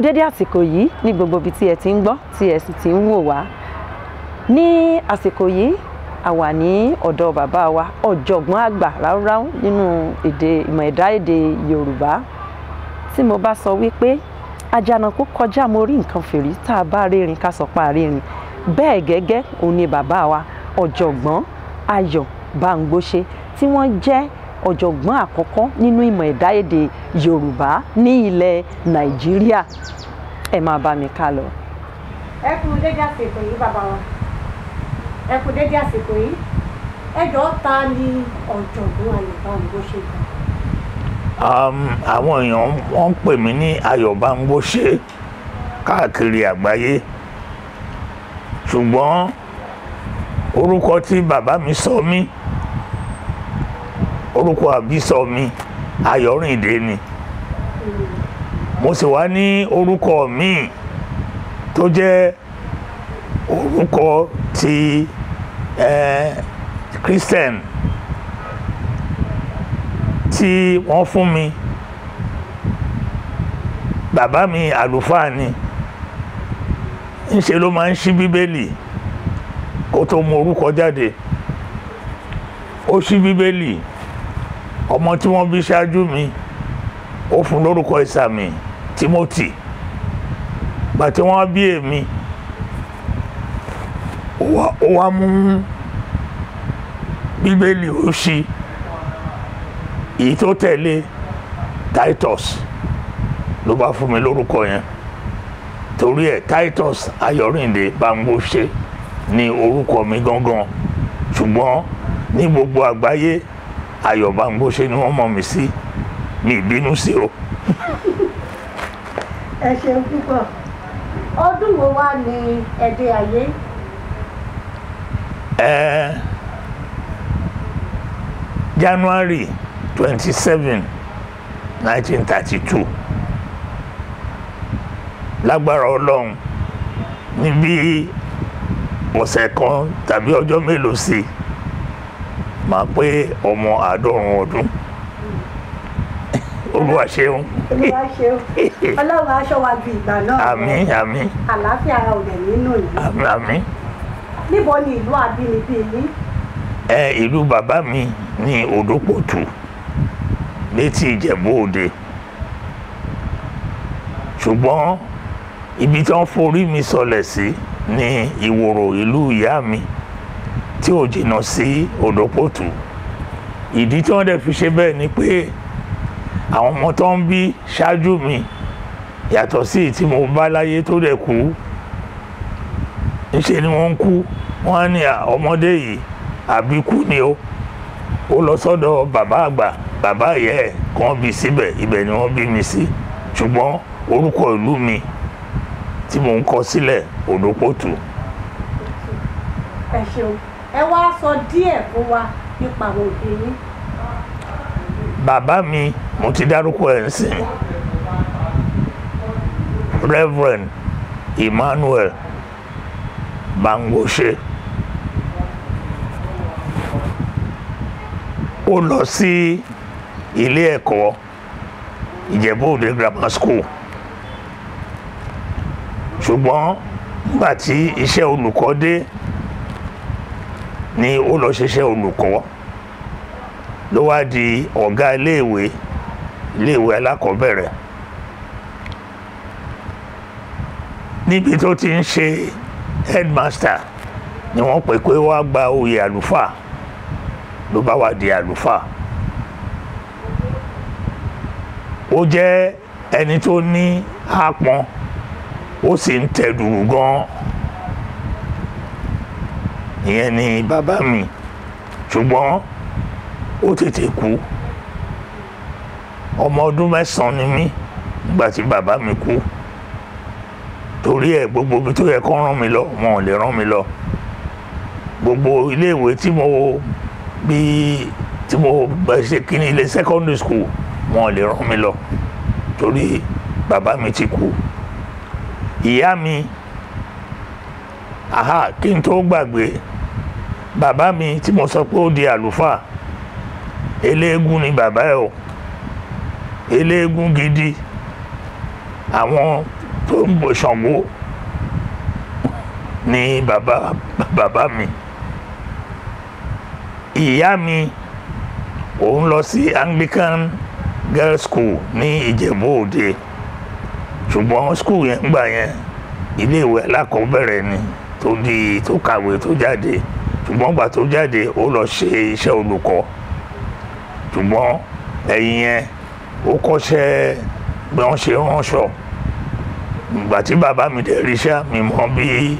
dédé àsìkò yìí ní gbogbo ibi tí ẹ ti ń gbọ́ tí ẹ sì ti ń wò wá. Ní àsìkò yìí a wà ní ọ̀dọ̀ bàbá wa ọ̀jọ̀gbọ́n àgbà ráúráú nínú ìmọ̀ ẹ̀dá èdè Yorùbá. Tí mo bá sọ wípé Àjànàkú kọjá mo rí nǹkan fìrí tá a bá rírin ká sọ pa rírin, bẹ́ẹ̀ gẹ́gẹ́ òun ni bàbá wa ọ̀jọ̀gbọ́n Ayọ̀ Bámgbóṣé tí wọ́n jẹ́ ọ̀jọ̀gbọ́n àkọ́kọ́ nínú ìmọ̀ ẹ̀dá èdè Yorùbá ní ilẹ̀ Nàìjíríà. Ẹ máa bá mi ká lọ. Ẹ kú dédé àsìkò yìí bàbá wa. Ẹ kú dédé àsìkò yìí. Ẹ jọ̀ọ́ ta ni ọ̀jọ̀gbọ́n Ayọ̀ Bámgbóṣé gan? Àwọn èèyàn wọ́n ń pè mí ní Ayọ̀ Bámgbóṣé káàkiri àgbáyé, ṣùgbọ́n orúkọ tí bàbá mi sọ mí, orúkọ àbísọ mi Ayọ̀rìndé ni. Mo sì wá ní orúkọ míì tó jẹ́ orúkọ ti Christian tí wọ́n fún mi. Bàbá mi àlùfáà ni, ńṣe ló máa ń ṣí bíbélì kó tó mú orúkọ jáde. Ó ṣí bíbélì, ọmọ tí wọ́n bí ṣáájú mi ó fún lórúkọ ìsàmì Timothy. Gbà tí wọ́n bí èmi ó wá mú bíbélì ó ṣí, èyí tó tẹ̀lé Titus ló bá fún mi lórúkọ yẹn. Torí ẹ̀ Titus Ayọ̀rìndé Bámgbóṣé ni orúkọ mi gangan, ṣùgbọ́n ní gbogbo àgbáyé Ayọ̀ Bámgbóṣé ni wọ́n mọ̀ mí sí. Mi ìbínú sí o. Ẹ ṣeun púpọ̀. Ọdún wo wá ní ẹ dé ayé? January 27, 1932. Lágbára Ọlọ́run ní bí ọ̀sẹ̀ kan tàbí ọjọ́ mélòó sí máa pé ọmọ 90 ọdún. Olúwa ṣeun. Olúwa ṣeun. Ọlọ́run á ṣọ́ wa ju ìgbà náà. Àmín, àmín. Àlàáfíà ara ò dẹ̀ nínú yìí. Àmín, àmín. Níbo ni ìlú abínibí yín? Ìlú bàbá mi ní Odòpòtù létí Ìjẹ̀bú Òde. Ṣùgbọ́n ibi tí wọ́n forí mi sọlẹ̀ sí ní Ìwòrò ìlú ìyá mi tí ò jìnnà sí Odòpòtù. Ìdí tí wọ́n dẹ̀ fi ṣe bẹ́ẹ̀ ni pé àwọn ọmọ tó ń bí ṣáájú mi yàtọ̀ sí tí mo bá láyé tó dẹ̀ kú, ńṣe ni wọ́n ń kú. Wọ́n á ní ọmọdé yìí àbíkú ni ó lọ sọ́dọ̀ bàbá àgbà, bàbá ìyá ẹ̀ kan bí síbẹ̀, ibẹ̀ ni wọ́n bí mi sí. Ṣùgbọ́n orúkọ ìlú mi tí mò ń kọ sílẹ̀ Odòpòtù. Ẹ ṣeun. Ẹ wá sọ díẹ̀ fún wa nípa àwọn òbí yín. Bàbá mi mo ti dárúkọ ẹ̀ sìn, Reverend Emmanuel Bámgbóṣé. Ó lọ sí ilé ẹ̀kọ́ Ìjẹ̀bú Òde Grammar School, ṣùgbọ́n nígbà tí iṣẹ́ olùkọ́ dé ni ó lọ ṣiṣẹ́ olùkọ́, ló wá di ọ̀gá iléèwé alákọ̀ọ́bẹ̀rẹ̀. Níbi tó ti ń ṣe headmaster ni wọ́n pè pé wá gba oyè àlùfáà, ló bá wá di àlùfáà. Ó jẹ́ ẹni tó ní àpọ́n, ó sì ń tẹ̀dùrù gan. Ìyẹn ni bàbá mi, ṣùgbọ́n ó tètè kú. Ọmọ ọdún 9 ni mí nígbà tí bàbá mi kú. Torí ẹ̀ gbogbo ibi tó yẹ kó rán mi lọ wọn ò lè rán mi lọ. Gbogbo iléèwé tí mo ṣe kíní ilé secondary school wọn ò lè rán mi lọ torí bàbá mi ti kú. Ìyá mi, kí n tó gbàgbé, bàbá mi tí mo sọ pé ó di àlùfáà, eléégún ni bàbá ẹ̀ o, eléégún gidi. Àwọn tó ń bọ Ṣàngó ni bàbá mi. Ìyá mi òun lọ sí Anglican Girls School ní Ìjẹ̀bú Òde, ṣùgbọ́n school yẹn gbà yẹn iléèwé alákọ̀ọ́bẹ̀rẹ̀ ni tó kàwé tó jáde, ṣùgbọ́n gbà tó jáde ó lọ ṣe iṣẹ́ olùkọ́, ṣùgbọ́n ẹ̀yìn yẹn ó kọ́ṣẹ́ bí wọ́n ṣe ránṣọ. Ìgbà tí bàbá mi dẹ̀ ríṣẹ́ mi mọ̀ bí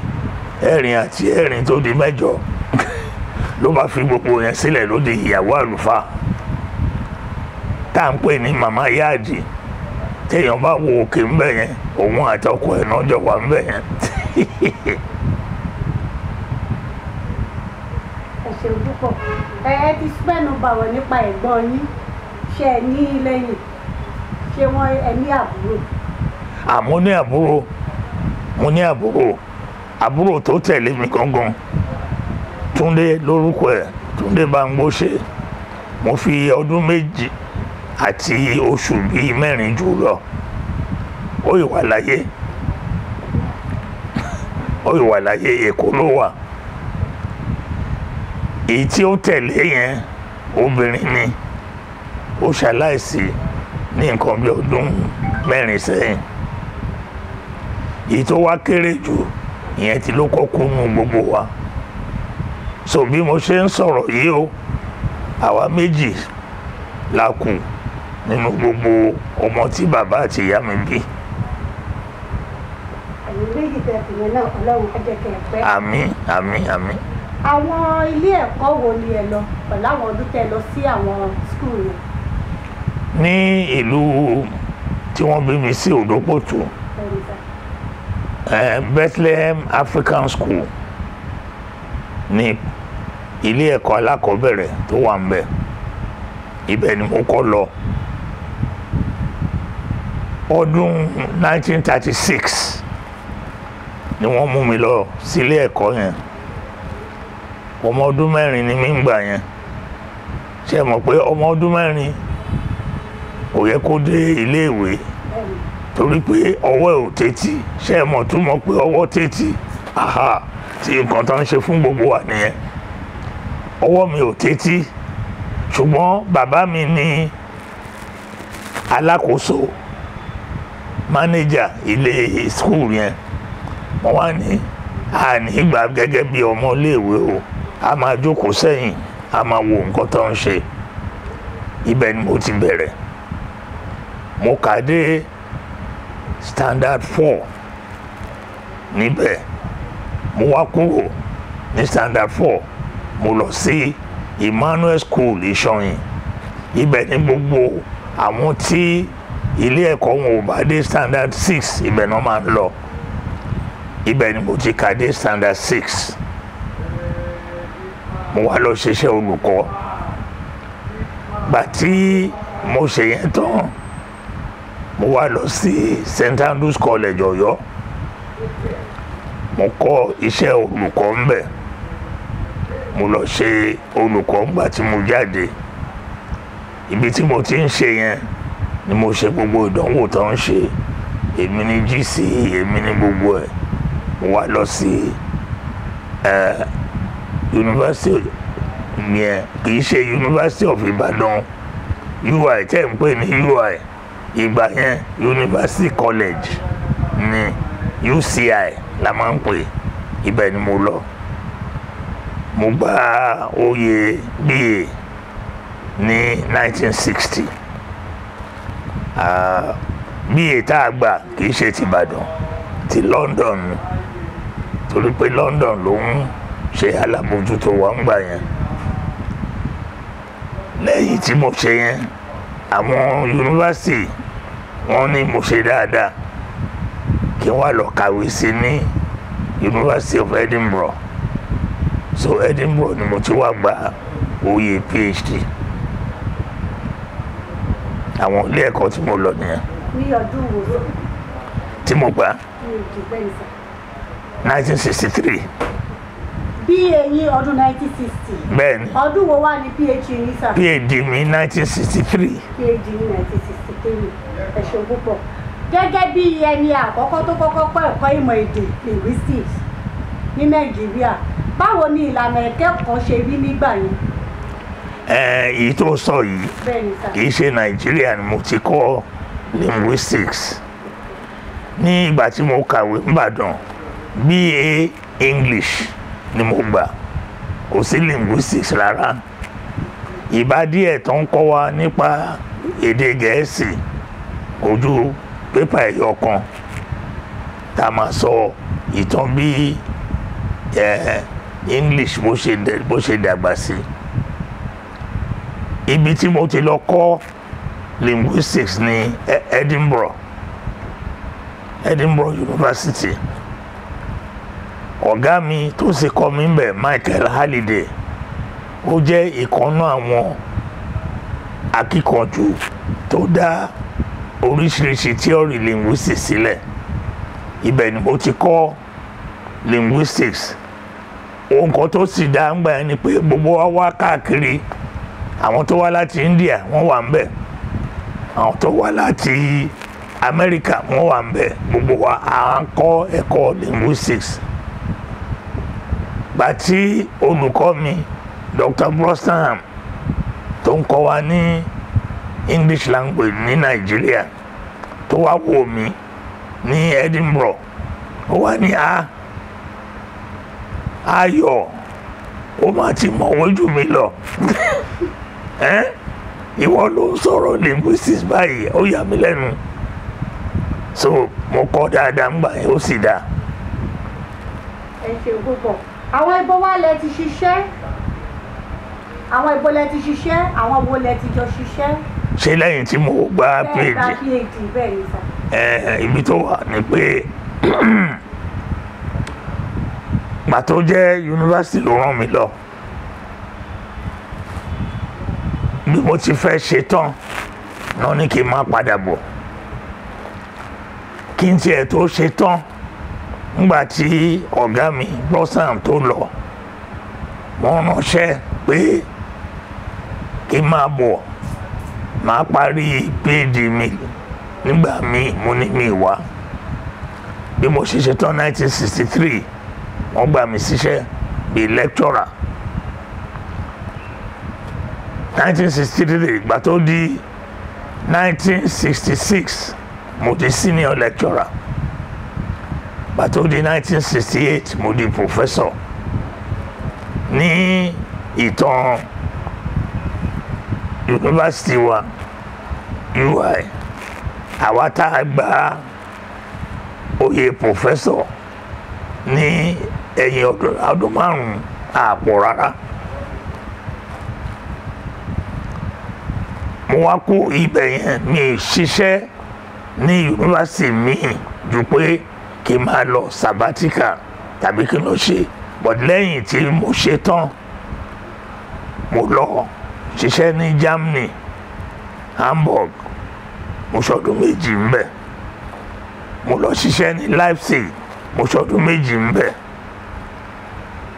ẹ̀rin àti ẹ̀rin tó di mẹ́jọ ló bá fi gbogbo yẹn sílẹ̀ ló di ìyàwó àlùfáà tá à ń pè ní màmá yáàdì. Téèyàn bá wo òkè ń bẹ̀ yẹn òun àtọkọ ẹ̀ náà jọ wà ń bẹ̀ yẹn. Ẹ ṣeun púpọ̀. Ẹ ti spẹ́nu bàwọ̀ nípa ẹ̀gbọ́n yín, ṣé ẹ ní lẹ́yìn, ṣé wọ́n ẹ ní àbúrò? Mo ní àbúrò tó tẹ̀lé mi gangan, Túndé lórúkọ ẹ̀, Túndé Bámgbóṣe. Mo fi ọdún 2 àti oṣù bíi 4 jù lọ. Ó ìwà láyé Èkó ló wà. Èyí tí ó tẹ̀lé yẹn obìnrin ni, ó ṣaláìsí ní nǹkan bí ọdún 4 sẹ́yìn. Èyí tó wá kéré jù ìyẹn tí ló kọ́kọ́ nù gbogbo wa. So bí mo ṣe ń sọ̀rọ̀ yìí o, àwa 2 la kù nínú gbogbo ọmọ tí bàbá àti ìyá mi bí. Ẹ̀yin méjì tẹ̀sí yẹn náà Ọlọ́run á jẹ́ kẹ́ ẹ pẹ́. Àmín. Àwọn ilé ẹ̀kọ́ wo ni ẹ lọ pẹ̀lú àwọn ọdún tẹ́ lọ sí àwọn skul yẹn? Ní ìlú tí wọ́n bí mi sí Òdòpòtù, Bethlehem African School ní ilé ẹ̀kọ́ alákọ̀ọ́bẹ̀rẹ̀ tó wà ń bẹ̀. Ibẹ̀ ni mo kọ́ lọ. Ọdún 1936 ni wọ́n mú mi lọ sílé ẹ̀kọ́ yẹn. Ọmọ ọdún 4 ni mí ń gbà yẹn. Ṣé ẹ mọ̀ pé ọmọ ọdún 4 kò yẹ kó dé iléèwé torí pé ọwọ́ ẹ̀ ò tẹ́tí. Ṣé ẹ mọ̀ túmọ̀ pé ọwọ́ tẹ́tí? Tí nǹkan tó ń ṣe fún gbogbo wa nìyẹn. Ọwọ́ mi ò tẹ́tí, ṣùgbọ́n bàbá mi ní alákòóso, mánéjà ilé skul yẹn. Wọ́n wá ní ìgbà gẹ́gẹ́ bí ọmọ iléèwé o, a máa jókòó sẹ́yìn, a máa wo nǹkan tó ń ṣe. Ibẹ̀ ni mo ti bẹ̀rẹ̀. Mo kà dé standard 4 níbẹ̀. Mo wá kúrò ní standard 4, mo lọ sí Emmanuel School Ìṣọ̀yìn. Ibẹ̀ ni gbogbo àwọn tí ilé ẹ̀kọ́ wọn ò bá dé standard 6 ibẹ̀ náà máa ń lọ. Ibẹ̀ ni mo ti kà dé standard 6. Mo wá lọ ṣiṣẹ́ olùkọ́. Gbà tí mo ṣe yẹn tán, mo wá lọ sí St. Andrews College Ọ̀yọ́. Mo kọ́ iṣẹ́ olùkọ́ ń bẹ̀. Mo lọ ṣe olùkọ́ ńgbà tí mo jáde. Ibi tí mo ti ń ṣe yẹn ni mo ṣe gbogbo ìdánwò tó ń ṣe. Èmi ni GC, èmi ni gbogbo ẹ̀. Mo wá lọ sí University yẹn, kì í ṣe University of Ibadan, UI tẹ́ ń pè ní UI. Ìgbà yẹn University College ní UCI la máa ń pè. Ibẹ̀ ni mo lọ. Mo gba oyè BA ní 1960. BA tá a gbà kì í ṣe ti Ìbàdàn, ti London, torí pé London ló ń ṣe alábòjútó wa ń gbà yẹn. Lẹ́yìn tí mo ṣe yẹn, àwọn yunifásitì wọ́n ní mo ṣe dáadáa kí wọ́n lọ kàwé sí ní University of Edinburgh. So Edinburgh ni mo ti wá gba oyè PhD. Àwọn ilé ẹ̀kọ́ tí mo lọ nìyẹn. Ní ọdún wo? Tí mo gbà? 1963. BA yín ọdún 1960. Bẹ́ẹ̀ni. Ọdún wo wá ní PhD yín sà? PhD mi 1963. PhD ní 1963. Ẹ ṣé púpọ̀. gẹ́gẹ́ bí ẹni àkọ́kọ́ tó kọ́kọ́ kọ́ ẹ̀kọ́ ìmọ̀ èdè linguistics ní Nàìjíríà báwo ni ìlànà ìkẹ́kọ̀ọ́ ṣe rí nígbà yẹn? Èyí tó sọ yìí Bẹ́ẹ̀ni sà. kì í ṣe Nàìjíríà ni mo ti kọ́ linguistics. Ní ìgbà tí mo kàwé n'Íbàdàn, BA English ni mo gbà, kò sí linguistics rárá. Ìbá díẹ̀ tó ń kọ́ wa nípa èdè Gẹ̀ẹ́sì kò ju pépà ẹyọ kan tá a máa sọ ìtàn bí English bó ṣe dàgbà sí. Ibi tí mo ti lọ kọ́ linguistics ní Edinburgh University. Ọ̀gá mi tó sì kọ́ mi ńbẹ̀, Michael Halliday, ó jẹ́ ìkànnú àwọn akíkanjú tó dá oríṣiríṣi theory linguistics sílẹ̀. Ibẹ̀ ni mo ti kọ́ linguistics. Ohun kan tó sì dá ń gbà yẹn ni pé gbogbo wa wá káàkiri. Àwọn tó wá láti India wọ́n wà ńbẹ̀, àwọn tó wá láti Amẹ́ríkà wọ́n wà ńbẹ̀, gbogbo wa à ń kọ́ ẹ̀kọ́ linguistics. Gbà tí olùkọ́ mi Dr. Brosnaham tó ń kọ́ wa ní English language ní Nàìjíríà tó wá wò mí ní Edinburgh, ó wá ní Ayọ̀, ó máa ti mọ̀wé jù mí lọ. Ìwọ ló ń sọ̀rọ̀ linguistics báyìí, ó yà mí lẹ́nu. So mo kọ́ dáadáa ńgbà yẹn, ó sì dáa. Ẹ ṣeun púpọ̀. Àwọn ibo wa lẹ ti ṣiṣẹ́? Àwọn ibo lẹ ti ṣiṣẹ́? Àwọn wo lẹ ti jọ ṣiṣẹ́? Ṣé lẹ́yìn tí mo gba PhD? Bẹ́ẹ̀ gba PhD bẹ́ẹ̀ ni sà. Ibi tó wà ni pé gbà tó jẹ́ yunifásitì ló rán mi lọ. Bí mo ti fẹ́ ṣe tán náà ní kí n má padà bọ̀. Kí n tiẹ̀ tó ṣe tán, nígbà tí ọ̀gá mi Brosnaham tó lọ, wọ́n ránṣẹ́ pé kí n máa bọ̀, máa parí PhD mi nígbà míì, mo ní mi wá. Bí mo ṣe ṣe tán 1963, wọ́n gbà mí síṣẹ́ bíi lecturer. 1963, ìgbà tó di 1966, mo di senior lecturer. Ìgbà tó di 1968, mo di professor ní ìtàn yunifásitì wa UI. Àwa tá a gba oyè professor ní ẹ̀yìn ọdún márùn-ún àpọ̀ rárá. Mo wá kó ibẹ̀ yẹn, mi ṣiṣẹ́ ní yunifásitì míì ju pé kí n máa lọ sabbatical tàbí kí n lọ ṣe. But lẹ́yìn tí mo ṣe tán, mo lọ ṣiṣẹ́ ní Germany, Hamburg, mo ṣọdún méjì ńbẹ̀. Mo lọ ṣiṣẹ́ ní Leipzig, mo ṣọdún méjì ńbẹ̀.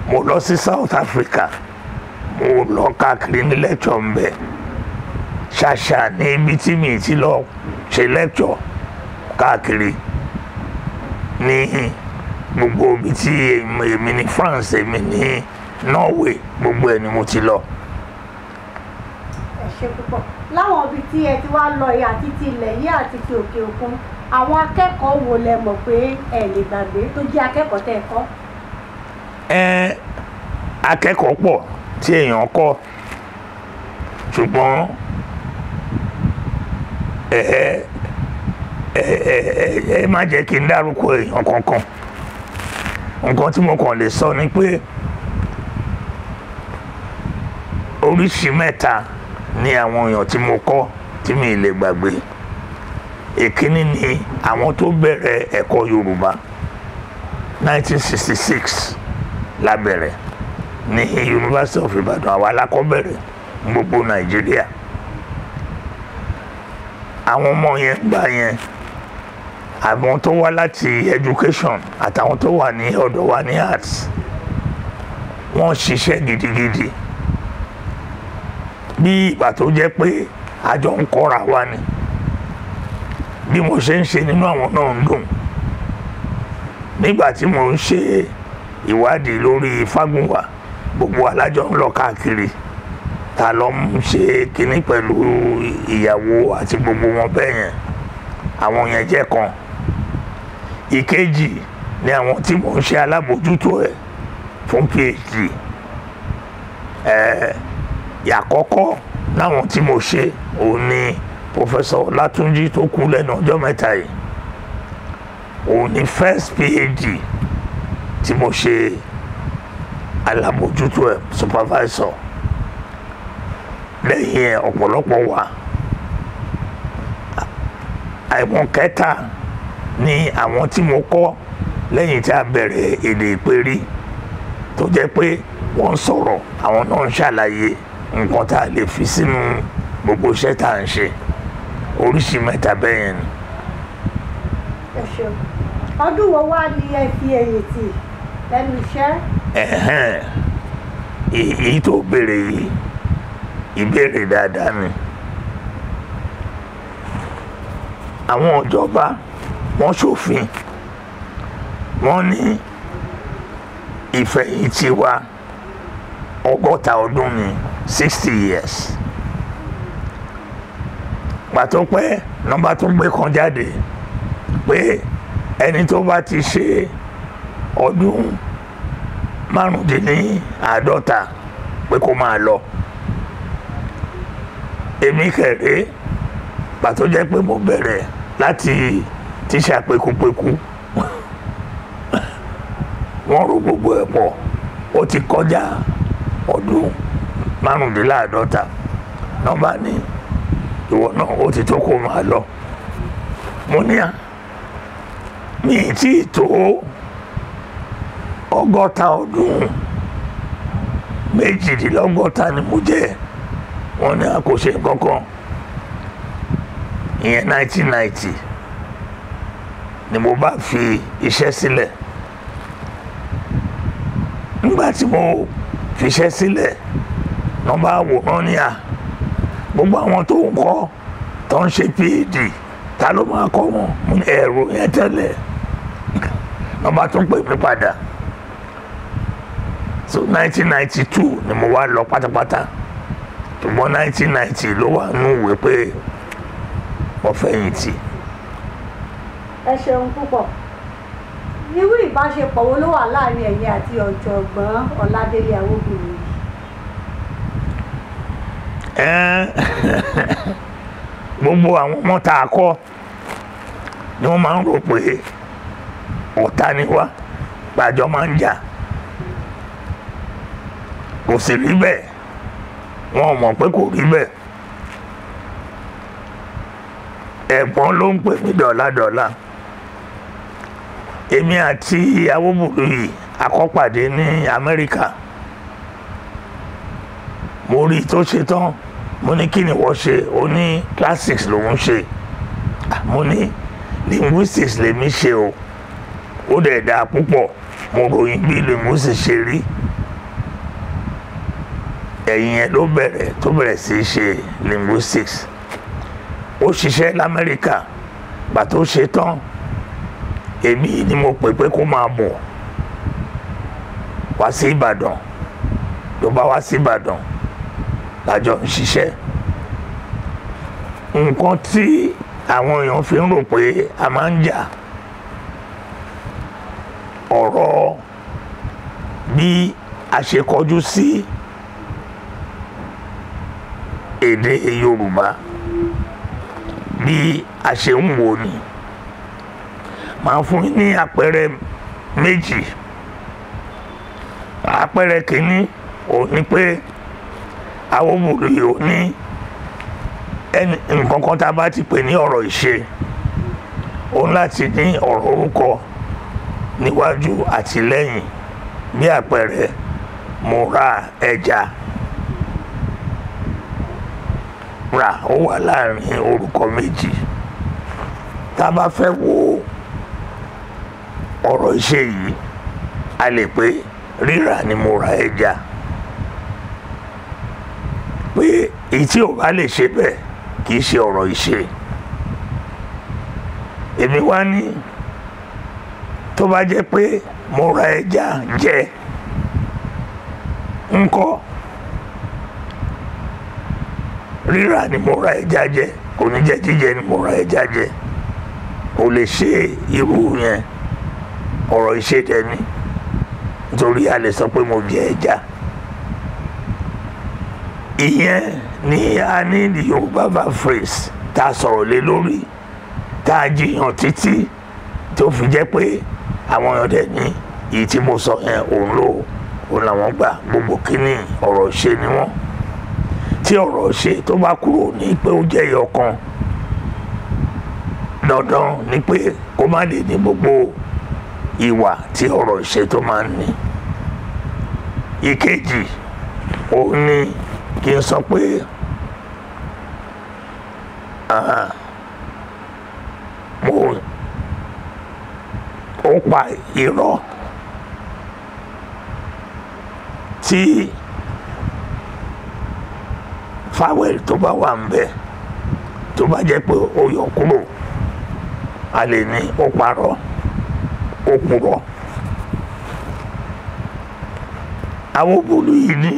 Mo lọ sí South Africa, mo lọ káàkiri ní lecture ńbẹ̀. Ṣàṣà ní ibi tí mi ti lọ ṣe lecture káàkiri ní gbogbo ibi tí èmi ní France, èmi ní Norway, gbogbo ẹ̀ ni mo ti lọ. Ẹ ṣe púpọ̀. Láwọn ibi tí ẹ ti wá lọ yìí àti ti ilẹ̀ yìí àti ti òkè òkun, àwọn akẹ́kọ̀ọ́ wo lẹ mọ̀ pé ẹ lè gbàgbé tó jẹ́ akẹ́kọ̀ọ́ tẹ́ ẹ kọ́? Akẹ́kọ̀ọ́ pọ̀ tí èèyàn kọ́, ṣùgbọ́n ẹ má jẹ́ kí n dárúkọ èèyàn kankan. Nǹkan tí mo kàn lè sọ ni pé oríṣi mẹ́ta ni àwọn èèyàn tí mo kọ́ tí mi lè gbàgbé. Èkíní ni àwọn tó bẹ̀rẹ̀ ẹ̀kọ́ Yorùbá 1966 la bẹ̀rẹ̀ ní University of Ibadan, àwa alákọ̀ọ́bẹ̀rẹ̀ gbogbo Nàìjíríà. Àwọn ọmọ yẹn gbà yẹn, àwọn tó wá láti education àtàwọn tó wà ní ọ̀dọ̀ wa ní arts, wọ́n ṣiṣẹ́ gidigidi. Bí ìgbà tó jẹ́ pé àjọ ń kọ́ra wa ni. bí mo ṣe ń ṣe nínú àwọn náà ń dùn. Nígbà tí mo ń ṣe ìwádìí lórí Fágúnwà, gbogbo alájọ ń lọ káàkiri, ta ló ń ṣe kinní pẹ̀lú ìyàwó àti gbogbo wọn bẹ́ẹ̀ yẹn. Àwọn yẹn jẹ́ kan. Ìkejì ni àwọn tí mo ń ṣe alábòójútó ẹ̀ fún PhD. Àkọ́kọ́ láwọn tí mo ṣe òun ni Professor Látúnjí tó kú lẹ́nu ọjọ́ mẹ́ta yìí. Òun ni first PhD tí mo ṣe alábòójútó ẹ̀, supervisor. Lẹ́yìn ẹ̀ ọ̀pọ̀lọpọ̀ wà. Àwọn kẹta ni àwọn tí mo kọ́ lẹ́yìn tí a bẹ̀rẹ̀ èdè ìpèrí, tó jẹ́ pé wọ́n sọ̀rọ̀, àwọn náà ń ṣàlàyé nǹkan tá a lè fi sínú gbogbo iṣẹ́ tá à ń ṣe. Oríṣi mẹ́ta bẹ́ẹ̀ yẹn ni. Ẹ ṣeun. Ọdún wo wá ni ẹ fi ẹ̀yìn tì lẹ́nu iṣẹ́? Èyí tó béèrè yìí, ìbéèrè dáadáa ni. Àwọn ìjọba wọ́n ṣòfin, wọ́n ní ìfẹ̀yìntì wa 60 ọdún ni 60 years. Pàtó pé nọ́mbà tó gbé kan jáde pé ẹni tó bá ti ṣe ọdún 55 pé kó máa lọ. Èmi kẹ̀rẹ́ pàtó jẹ́ pé mo bẹ̀rẹ̀ láti tíṣà pekupeku. Wọ́n rò gbogbo ẹ̀ pọ̀, ó ti kọjá ọdún 55. Nọ́mbà ní ìwọ náà ó ti tó kó máa lọ. Mo ní mi ì tí ì tó 60 ọdún, 62 ni mo jẹ́. Wọ́n ní a kò ṣe kankan. Ìyẹn 1990 ni mo bá fi iṣẹ́ sílẹ̀. Nígbà tí mo fi iṣẹ́ sílẹ̀, nọ́mbà àwòrán ní gbogbo àwọn tó ń kọ́ tó ń ṣe PhD, ta ló máa kọ́ wọn? Mo ní ẹ̀rọ yẹn tẹ́lẹ̀. Nọ́mbà tún pè mí padà. So 1992 ni mo wá lọ pátápátá. Ṣùgbọ́n 1990 ló wà nínú ìwé pé mo fẹ̀yìntì. Ẹ ṣeun púpọ̀. Irú ìbáṣepọ̀ wo ló wà láàrin ẹ̀yin àti ọ̀jọ̀gbọ́n Ọládélé Awógúnmi? Gbogbo àwọn ọmọ tá a kọ́ ni wọ́n máa ń rò pé ọ̀tá ni wá, gbàjọ́ máa ń jà. Kò sì rí bẹ́ẹ̀, wọn ò mọ̀ pé kò rí bẹ́ẹ̀. Ẹ̀gbọ́n ló ń pè mí dọ̀ládọ̀lá. Èmi àti Awóbùlú yìí akọ́pàdé ní Amẹ́ríkà. Mo rí i tó ṣe tán, mo ní kí ni wọ́n ṣe? Ó ní classics lòún ṣe. Mo ní linguistics lèmi ṣe o, ó dẹ̀ dáa púpọ̀. Mo ròyìn bí linguistics ṣe rí. Ẹ̀yìn yẹn ló bẹ̀rẹ̀ sí í ṣe linguistics. Ó ṣiṣẹ́ l'Amẹ́ríkà. Gbà tó ṣe tán, èmi ni mo pè pé kó máa bọ̀ wá sí Ìbàdàn. Ló bá wá sí Ìbàdàn, lájọ ń ṣiṣẹ́. Nǹkan tí àwọn èèyàn fi ń rò pé a máa ń jà, ọ̀rọ̀ bí a ṣe kọjú sí èdè Yorùbá, bí a ṣe ń wò ni. Màá fún yín ní àpẹẹrẹ méjì. Àpẹẹrẹ kìíní ò ní pé Awóbùlú yìí ò ní nǹkan kan tá a bá ti pè ní ọ̀rọ̀ ìṣe, òun láti ní ọ̀rọ̀ orúkọ níwájú àti lẹ́yìn. Bí àpẹẹrẹ, mo ra ẹja. Ra ó wà láàrin orúkọ méjì. Tá a bá fẹ́ wo ọ̀rọ̀ ìṣe yìí, a lè pé rírà ni mo ra ẹja. Pé èyí tí ò bá lè ṣe bẹ́ẹ̀ kì í ṣe ọ̀rọ̀ ìṣe. èmi wá ní tó bá jẹ́ pé mo ra ẹja jẹ ńkọ́, rírà ni mo ra ẹja jẹ, kò ní jẹ́ jíjẹ ni mo ra ẹja jẹ. Kò lè ṣe irú yẹn, ọ̀rọ̀ ìṣètẹ́ ni, nítorí a lè sọ pé mo jẹ ẹja. Ìyẹn ni a ní the Yorùbá phrase tá a sọ̀rọ̀ lé lórí, tá a jiyàn títí tó fi jẹ́ pé àwọn èèyàn dẹ̀ ní èyí tí mo sọ yẹn òun làwọn gbà. Gbogbo kínní ọ̀rọ̀ ṣe ni wọ́n. Tí ọ̀rọ̀ ṣe tó bá kúrò ní pé ó jẹ́ ẹyọ kan, dandan ni pé kó má lè ní gbogbo ìwà tí ọ̀rọ̀ ṣe tó máa ń ní. Ìkejì òun ni kí n sọ pé ó pa irọ́ tí fáwẹ̀lì tó bá wà ń bẹ̀ tó bá jẹ́ pé ó yọ kúrò, a lè ní ó parọ́, ó purọ́. Àwọn òbòlù yìí ní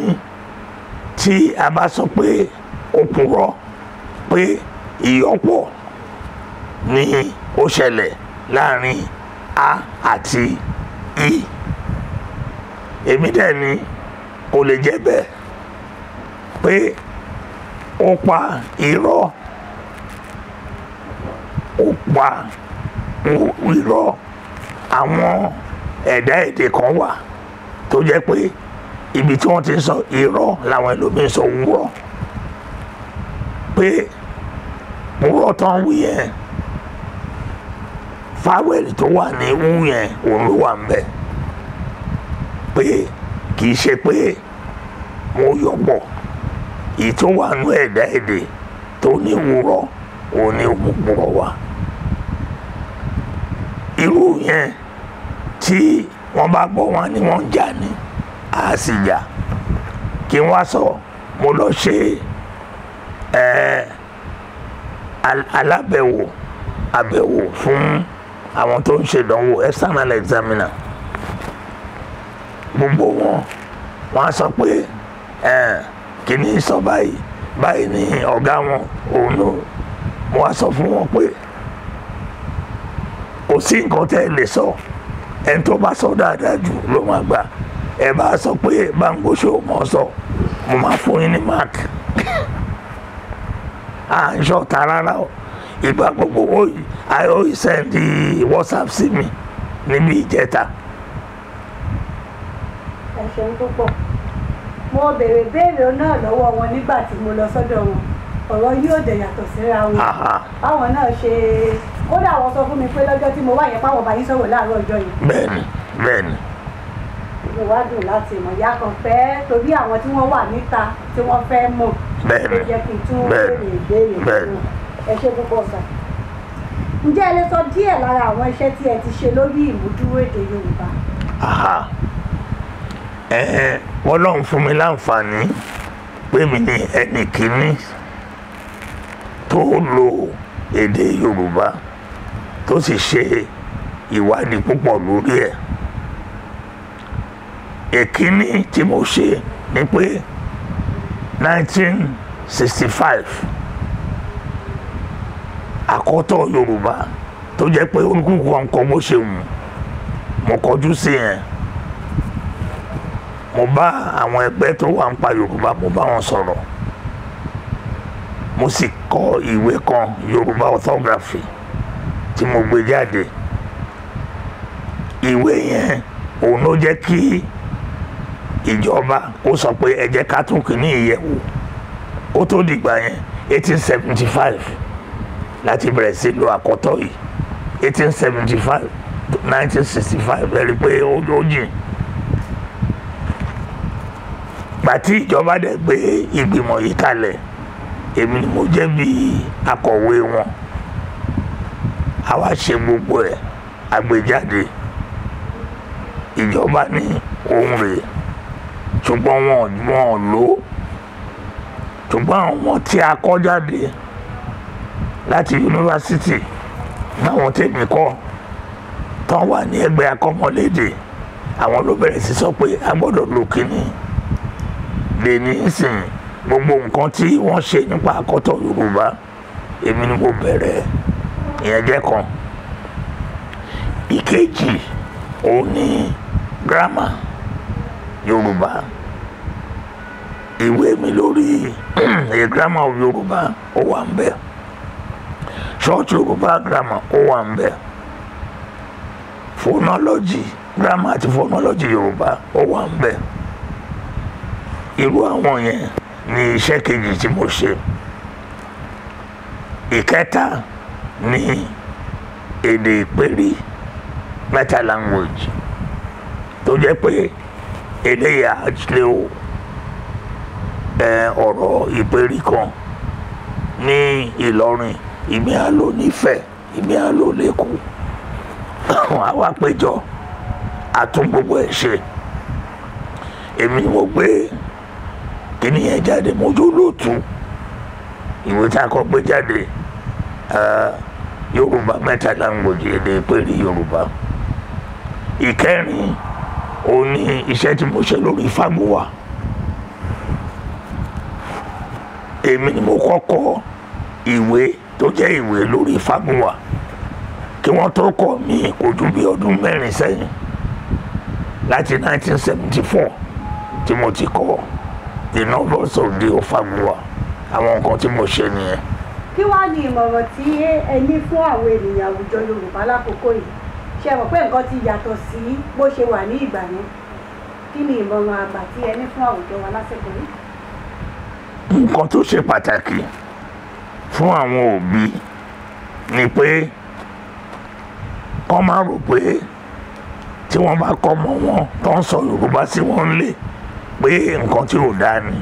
tí a bá sọ pé ó purọ́ pé ìyọ́pọ̀ ni ó ṣẹlẹ̀ láàrin A àti I, èmi dẹ̀ ni kò lè jẹ́ bẹ́ẹ̀, pé ó pa irọ́, ó pa irọ́. Àwọn ẹ̀dá èdè kan wà tó jẹ́ pé ibi tí wọ́n ti ń sọ irọ́ làwọn ẹlòmíín sọ wúrọ́, pé wúrọ́ tán wí yẹn fáwẹ̀lì tó wà ní wú yẹn òun ló wà ń bẹ̀, pé kì í ṣe pé mo yọ̀pọ̀ èyí tó wà nú ẹ̀dá èdè tó ní wúrọ́ òun ní òpópónà wà. Irú yẹn tí wọ́n bá gbọ́ wọn ni wọ́n ń jà ní, a sì jà. Kí n wá sọ mo lọ ṣe àbẹ̀wò fún àwọn tó ń ṣèdánwò external examiner. Gbogbo wọn á sọ pé kìíní sọ báyìí ni ọ̀gá wọn òun ló. Mo wá sọ fún wọn pé kò sí nǹkan tẹ́ ẹ lè sọ, ẹni tó bá sọ dáadáa jù ló máa gbà. Ẹ bá sọ pé Bámgbóṣó mọ̀ sọ, mo máa fún yín ní mark. À ń ṣọ̀tá rárá o. Ìgbà gbogbo ó sẹ́ndì WhatsApp sí mi níbi ìjẹta. Ẹ ṣeun púpọ̀. Mo béèrè béèrè náà lọ́wọ́ wọn nígbà tí mo lọ sọ́dọ̀ wọn. Ọ̀rọ̀ yóò dẹ̀ yàtọ̀ síra wọn. Báwọn náà ṣe, kódà wọ́n sọ fún mi pé lọ́jọ́ tí mo wá yẹn páwọn bá yín sọ̀rọ̀ láàárọ̀ ọjọ́ yẹn. Bẹ́ẹ̀ni. Mo wá dùn láti mọ̀, ìyá kan fẹ́ torí àwọn tí wọ́n wà níta tí wọ́n fẹ́ mọ̀. Bẹ́ẹ̀ni. Ló jẹ́ kí n tún béèrè ìbéèrè fún. Ẹ ṣe púpọ̀ sà. Ǹjẹ́ ẹ lè sọ díẹ̀ lára àwọn iṣẹ́ tí ẹ ti ṣe lórí ìmúdúró èdè Yorùbá? Wọ́n lọ́n fún mi láǹfààní pé mi ní ẹnì kìíní tó lo èdè Yorùbá tó sì ṣe ìwádìí púpọ̀ lórí ẹ̀. Èkíní tí mo ṣe ni pé 1965 àkọ́tọ̀ Yorùbá tó jẹ́ pé olúkúlùkù ọkọ̀ bó ṣe wù mo kọjú sí yẹn. Mo bá àwọn ẹgbẹ́ tó wà ń pa Yorùbá, mo bá wọn sọ̀rọ̀. Mo sì kọ ìwé kan, Yorùbá orthography, tí mo gbé jáde. Ìwé yẹn òun ló jẹ́ kí ìjọba kó sọ pé ẹ jẹ́ ká tún kìíní ìyẹ̀wò. Ó tó dìgbà yẹn 1875 láti bẹ̀rẹ̀ sí lo àkọ́tọ̀ yìí. 1875 1965 lẹ́rìí pé ó jìn. Gbàtí ìjọba dẹ̀ gbé ìgbìmọ̀ yìí kalẹ̀, èmi ni mo jẹ́ bí akọ̀wé wọn. Àwa ṣe gbogbo ẹ̀ àgbéjáde. Ìjọba ní ohun rẹ̀, ṣùgbọ́n wọn ò lò ó. Ṣùgbọ́n àwọn tí a kọ́ jáde láti yunifásitì náwọn tèmi kọ́ tán wà ní ẹgbẹ́ akọ́mọlédè àwọn ló bẹ̀rẹ̀ sí sọ pé a gbọ́dọ̀ lo kíní lè ní sìn gbogbo nǹkan tí wọ́n ṣe nípa àkọ́tọ̀ Yorùbá èmi ni mo bẹ̀rẹ̀ ìyẹn jẹ́ kan. Ìkejì òun ni grammar Yorùbá ìwé mi lórí a grammar of Yorùbá ó wà ń bẹ̀ short Yorùbá grammar ó wà ń bẹ̀ phonology grammar àti phonology Yorùbá ó wà ń bẹ̀. Irú àwọn yẹn ni iṣẹ́ kejì tí mo ṣe. Ìkẹta ni èdè ìpèrí meta language tó jẹ́ pé èdè yà lè ọ̀rọ̀ ìpèrí kan ní Ìlọrin ìmí àlò nífẹ̀ẹ́ ìmí àlò lẹ́kọ̀ọ́ àwa péjọ àtún gbogbo ẹ̀ ṣe. Èmi ni mo gbé kíní yẹn jáde mojú lóòtú ìwé tá a kọ gbé jáde Yorùbá meta language èdè ìpèrí Yorùbá. Ìkẹrin òun ni iṣẹ́ tí mo ṣe lórí Fágúnwà. Èmi ni mo kọ́kọ́ ìwé tó jẹ́ ìwé lórí Fágúnwà kí wọ́n tó kọ́ mi kò ju bí ọdún 4 sẹ́yìn láti 1974 tí mo ti kọ́ the novels of the Fágúnwà àwọn nǹkan tí mo ṣe nìyẹn. Kí wàá ní ìmọ̀ràn tí ẹ ní fún àwọn ènìyàn àwùjọ Yorùbá lákòókò yìí? Ṣé mọ̀ pé nǹkan ti yàtọ̀ sí bó ṣe wà ní ìgbà yẹn? Kí ni ìmọ̀ràn àgbà tí ẹ ní fún àwùjọ wa lásìkò yìí? Nǹkan tó ṣe pàtàkì fún àwọn òbí ni pé wọ́n máa rò pé tí wọ́n bá kọ́ ọmọ wọn tó ń sọ Yorùbá sí wọn lé pé nǹkan tí ò dáa ni.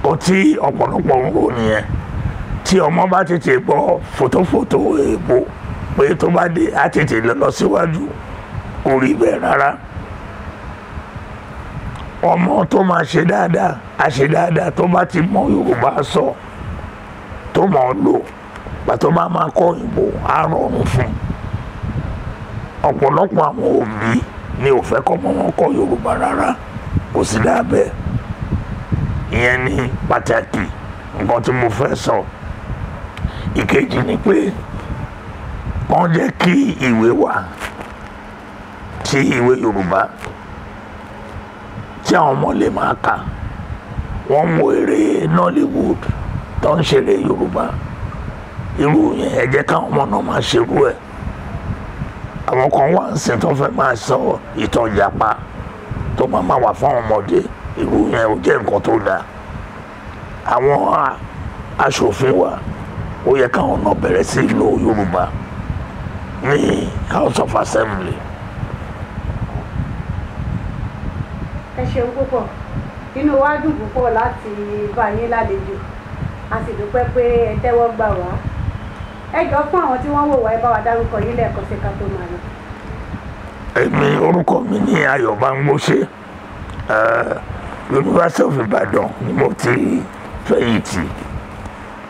Ó tí ọ̀pọ̀lọpọ̀ ń rò nìyẹn. Tí ọmọ bá tètè gbọ́ fòtófòtó èèbó pé tó bá dé á tètè lọ síwájú kò rí bẹ́ẹ̀ rárá. Ọmọ tó máa ṣe dáadáa á ṣe dáadáa tó bá ti mọ Yorùbá sọ tó mọ̀ ọ́ lò pàtó bá máa kọ́ òyìnbó á rọrùn fún un. Ọ̀pọ̀lọpọ̀ àwọn òbí ni ò fẹ́ kọ́ ọmọ wọn kọ́ Yorùbá rárá kò sí dáa bẹ́ẹ̀. Ìyẹn ni pàtàkì nǹkan tí mo fẹ́ sọ. Ìkejì ni pé wọ́n jẹ́ kí ìwé wà tí ìwé Yorùbá tí àwọn ọmọ lè máa kà. Wọ́n mú eré Nollywood tó ń ṣeré Yorùbá irú yẹn ẹ jẹ́ káwọn ọmọ náà máa ṣerú ẹ̀. Àwọn kan wà ń sìn tó fẹ́ máa sọ ìtàn Ìjàpá tó máa wà fún àwọn ọmọdé irú yẹn ò jẹ́ nǹkan tó dáa. Àwọn aṣòfin wa ó yẹ káwọn náà bẹ̀rẹ̀ sí lo Yorùbá ní House of Assembly. Ẹ ṣeun púpọ̀, inú wa dùn púpọ̀ láti bá yín lálejò, a sì dúpẹ́ pé ẹ tẹ́wọ́ gbà wá. Ẹ jọ fún àwọn tí wọ́n wò wá ẹ bá wa dárúkọ yín lẹ́ẹ̀kan sí ká tó máa lọ. Èmi orúkọ mi ní Ayọ̀ Bámgbóṣé. University of Ibadan ni mo ti fẹ̀yìntì.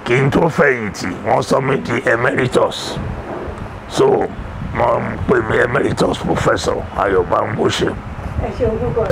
Kí n tó fẹ̀yìntì wọ́n sọ mí di emeritus, so mo pè mí emeritus professor Ayọ̀ Bámgbóṣé. Ẹ ṣeun púpọ̀.